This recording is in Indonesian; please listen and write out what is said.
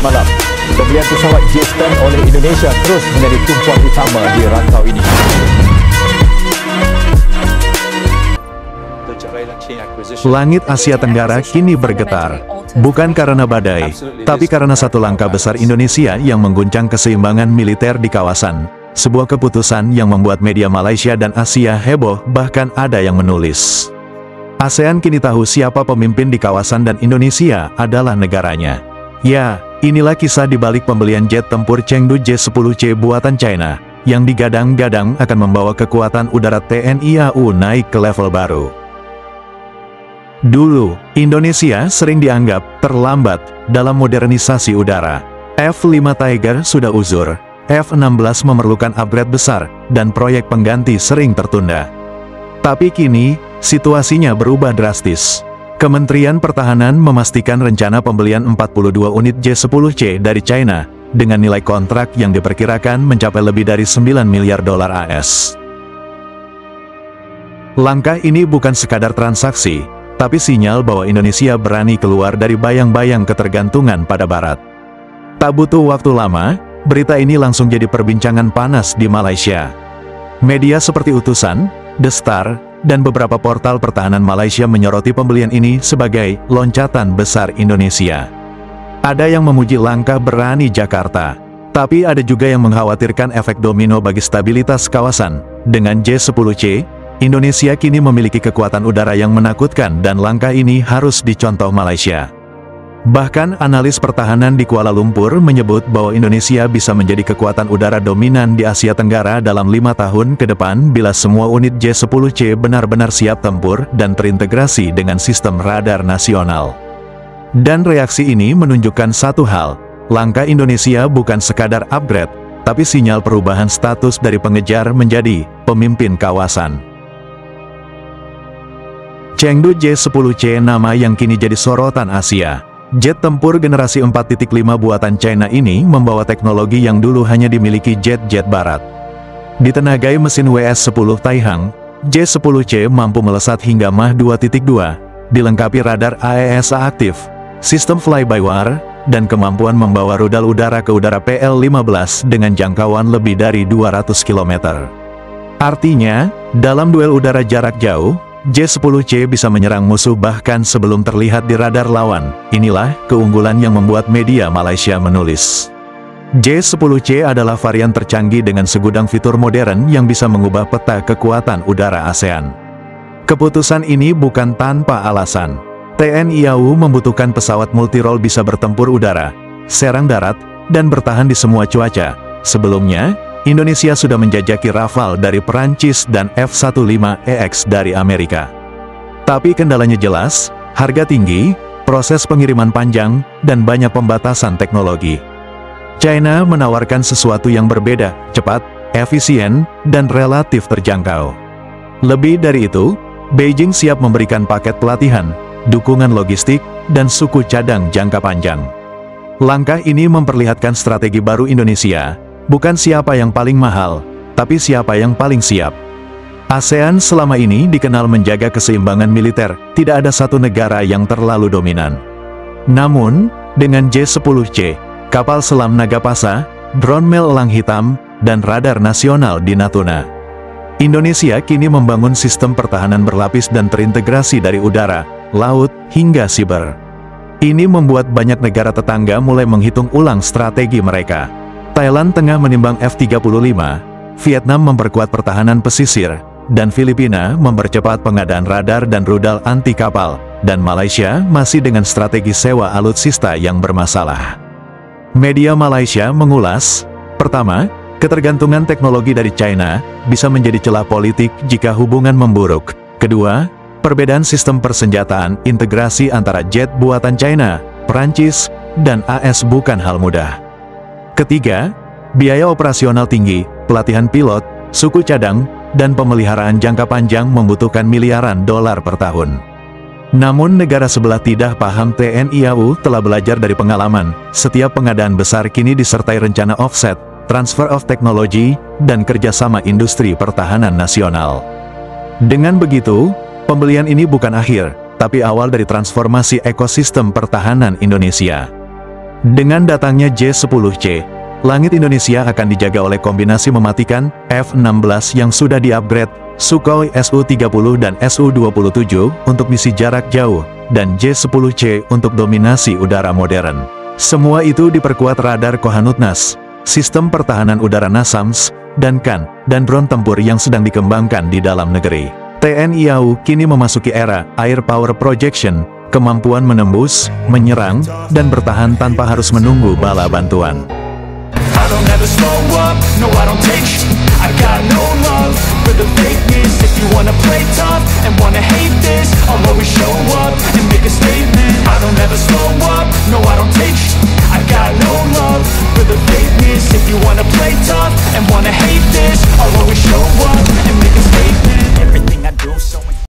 malam. Pembelian pesawat J-10 oleh Indonesia terus menjadi tumpuan utama di rantau ini. Langit Asia Tenggara kini bergetar, bukan karena badai, tapi karena satu langkah besar Indonesia yang mengguncang keseimbangan militer di kawasan. Sebuah keputusan yang membuat media Malaysia dan Asia heboh, bahkan ada yang menulis, ASEAN kini tahu siapa pemimpin di kawasan dan Indonesia adalah negaranya. Ya, inilah kisah di balik pembelian jet tempur Chengdu J-10C buatan China, yang digadang-gadang akan membawa kekuatan udara TNI AU naik ke level baru. Dulu, Indonesia sering dianggap terlambat dalam modernisasi udara. F-5 Tiger sudah uzur, F-16 memerlukan upgrade besar, dan proyek pengganti sering tertunda. Tapi kini, situasinya berubah drastis. Kementerian Pertahanan memastikan rencana pembelian 42 unit J-10C dari China, dengan nilai kontrak yang diperkirakan mencapai lebih dari 9 miliar dolar AS. Langkah ini bukan sekadar transaksi, tapi sinyal bahwa Indonesia berani keluar dari bayang-bayang ketergantungan pada Barat. Tak butuh waktu lama, berita ini langsung jadi perbincangan panas di Malaysia. Media seperti Utusan, The Star, dan beberapa portal pertahanan Malaysia menyoroti pembelian ini sebagai loncatan besar Indonesia. Ada yang memuji langkah berani Jakarta, tapi ada juga yang mengkhawatirkan efek domino bagi stabilitas kawasan. Dengan J-10C, Indonesia kini memiliki kekuatan udara yang menakutkan dan langkah ini harus dicontoh Malaysia. Bahkan analis pertahanan di Kuala Lumpur menyebut bahwa Indonesia bisa menjadi kekuatan udara dominan di Asia Tenggara dalam 5 tahun ke depan bila semua unit J-10C benar-benar siap tempur dan terintegrasi dengan sistem radar nasional. Dan reaksi ini menunjukkan satu hal, langkah Indonesia bukan sekadar upgrade, tapi sinyal perubahan status dari pengejar menjadi pemimpin kawasan. Chengdu J-10C, nama yang kini jadi sorotan Asia. Jet tempur generasi 4.5 buatan China ini membawa teknologi yang dulu hanya dimiliki jet-jet barat. Ditenagai mesin WS-10 Taihang, J-10C mampu melesat hingga Mach 2.2, dilengkapi radar AESA aktif, sistem fly-by-wire, dan kemampuan membawa rudal udara ke udara PL-15 dengan jangkauan lebih dari 200 km. Artinya, dalam duel udara jarak jauh, J-10C bisa menyerang musuh bahkan sebelum terlihat di radar lawan. Inilah keunggulan yang membuat media Malaysia menulis, J-10C adalah varian tercanggih dengan segudang fitur modern yang bisa mengubah peta kekuatan udara ASEAN. Keputusan ini bukan tanpa alasan. TNI AU membutuhkan pesawat multirole bisa bertempur udara, serang darat, dan bertahan di semua cuaca. Sebelumnya, Indonesia sudah menjajaki Rafale dari Perancis dan F-15EX dari Amerika. Tapi kendalanya jelas, harga tinggi, proses pengiriman panjang, dan banyak pembatasan teknologi. China menawarkan sesuatu yang berbeda, cepat, efisien, dan relatif terjangkau. Lebih dari itu, Beijing siap memberikan paket pelatihan, dukungan logistik, dan suku cadang jangka panjang. Langkah ini memperlihatkan strategi baru Indonesia, bukan siapa yang paling mahal, tapi siapa yang paling siap. ASEAN selama ini dikenal menjaga keseimbangan militer, tidak ada satu negara yang terlalu dominan. Namun, dengan J-10C, kapal selam Nagapasa, drone Mel Elang Hitam, dan radar nasional di Natuna, Indonesia kini membangun sistem pertahanan berlapis dan terintegrasi dari udara, laut, hingga siber. Ini membuat banyak negara tetangga mulai menghitung ulang strategi mereka. Thailand tengah menimbang F-35, Vietnam memperkuat pertahanan pesisir, dan Filipina mempercepat pengadaan radar dan rudal anti kapal, dan Malaysia masih dengan strategi sewa alutsista yang bermasalah. Media Malaysia mengulas, pertama, ketergantungan teknologi dari China bisa menjadi celah politik jika hubungan memburuk. Kedua, perbedaan sistem persenjataan integrasi antara jet buatan China, Perancis, dan AS bukan hal mudah. Ketiga, biaya operasional tinggi, pelatihan pilot, suku cadang, dan pemeliharaan jangka panjang membutuhkan miliaran dolar per tahun. Namun negara sebelah tidak paham. TNI AU telah belajar dari pengalaman. Setiap pengadaan besar kini disertai rencana offset, transfer of technology, dan kerjasama industri pertahanan nasional. Dengan begitu, pembelian ini bukan akhir, tapi awal dari transformasi ekosistem pertahanan Indonesia. Dengan datangnya J-10C, langit Indonesia akan dijaga oleh kombinasi mematikan F-16 yang sudah di-upgrade, Sukhoi Su-30 dan Su-27 untuk misi jarak jauh, dan J-10C untuk dominasi udara modern. Semua itu diperkuat radar Kohanutnas, sistem pertahanan udara NASAMS, dan KAN, dan drone tempur yang sedang dikembangkan di dalam negeri. TNI AU kini memasuki era Air Power Projection, kemampuan menembus, menyerang, dan bertahan tanpa harus menunggu bala bantuan. I don't ever slow up, no I don't take sh**. I got no love for the fakeness. If you wanna play tough and wanna hate this, I'll